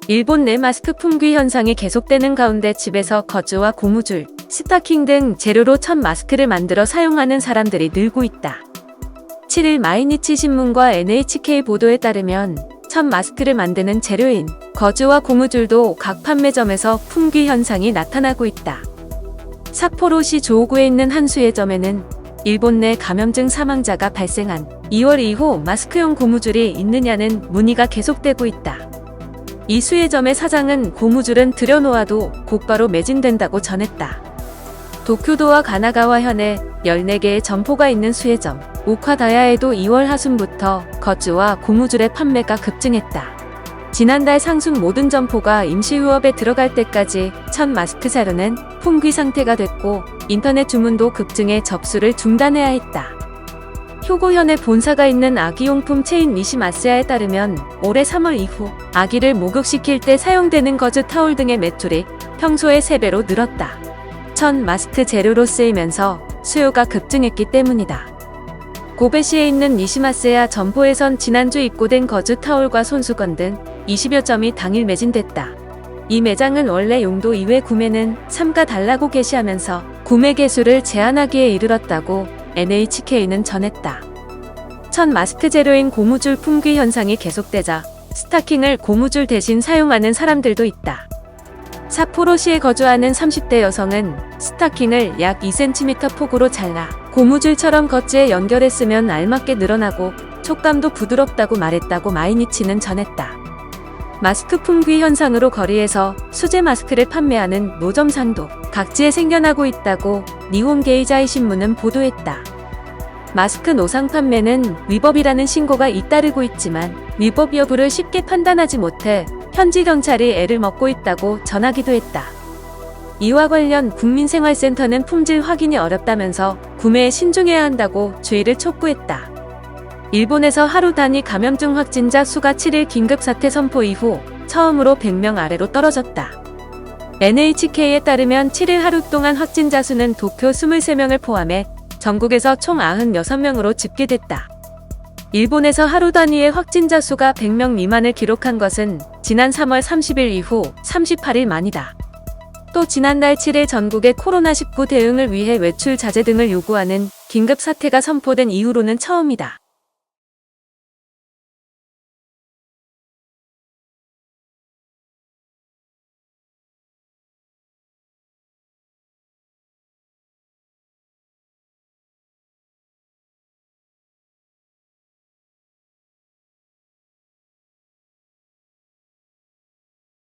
일본 내 마스크 품귀 현상이 계속되는 가운데 집에서 겉즈와 고무줄, 스타킹 등 재료로 천 마스크를 만들어 사용하는 사람들이 늘고 있다. 7일 마이니치 신문과 NHK 보도에 따르면 천 마스크를 만드는 재료인 겉즈와 고무줄도 각 판매점에서 품귀 현상이 나타나고 있다. 삿포로시 조호구에 있는 한 수혜점에는 일본 내 감염증 사망자가 발생한 2월 이후 마스크용 고무줄이 있느냐는 문의가 계속되고 있다. 이 수혜점의 사장은 고무줄은 들여놓아도 곧바로 매진된다고 전했다. 도쿄도와 가나가와현에 14개의 점포가 있는 수혜점 오카다야에도 2월 하순부터 겉즈와 고무줄의 판매가 급증했다. 지난달 상순 모든 점포가 임시휴업에 들어갈 때까지 천 마스크 자료는 품귀 상태가 됐고 인터넷 주문도 급증해 접수를 중단해야 했다. 효고현에 본사가 있는 아기용품 체인 니시마스야에 따르면 올해 3월 이후 아기를 목욕시킬 때 사용되는 거즈 타올 등의 매출이 평소의 3배로 늘었다. 천 마스크 재료로 쓰이면서 수요가 급증했기 때문이다. 고베시에 있는 니시마스야 점포에선 지난주 입고된 거즈 타올과 손수건 등 20여 점이 당일 매진됐다. 이 매장은 원래 용도 이외 구매는 삼가달라고 게시하면서 구매 개수를 제한하기에 이르렀다고 NHK는 전했다. 천 마스크 재료인 고무줄 품귀 현상이 계속되자 스타킹을 고무줄 대신 사용하는 사람들도 있다. 삿포로시에 거주하는 30대 여성은 스타킹을 약 2cm 폭으로 잘라 고무줄처럼 겉지에 연결했으면 알맞게 늘어나고 촉감도 부드럽다고 말했다고 마이니치는 전했다. 마스크 품귀 현상으로 거리에서 수제 마스크를 판매하는 노점상도 각지에 생겨나고 있다고 니혼게이자이 신문은 보도했다. 마스크 노상 판매는 위법이라는 신고가 잇따르고 있지만 위법 여부를 쉽게 판단하지 못해 현지 경찰이 애를 먹고 있다고 전하기도 했다. 이와 관련 국민생활센터는 품질 확인이 어렵다면서 구매에 신중해야 한다고 주의를 촉구했다. 일본에서 하루 단위 감염증 확진자 수가 7일 긴급사태 선포 이후 처음으로 100명 아래로 떨어졌다. NHK에 따르면 7일 하루 동안 확진자 수는 도쿄 23명을 포함해 전국에서 총 96명으로 집계됐다. 일본에서 하루 단위의 확진자 수가 100명 미만을 기록한 것은 지난 3월 30일 이후 38일 만이다. 또 지난달 7일 전국의 코로나19 대응을 위해 외출 자제 등을 요구하는 긴급사태가 선포된 이후로는 처음이다.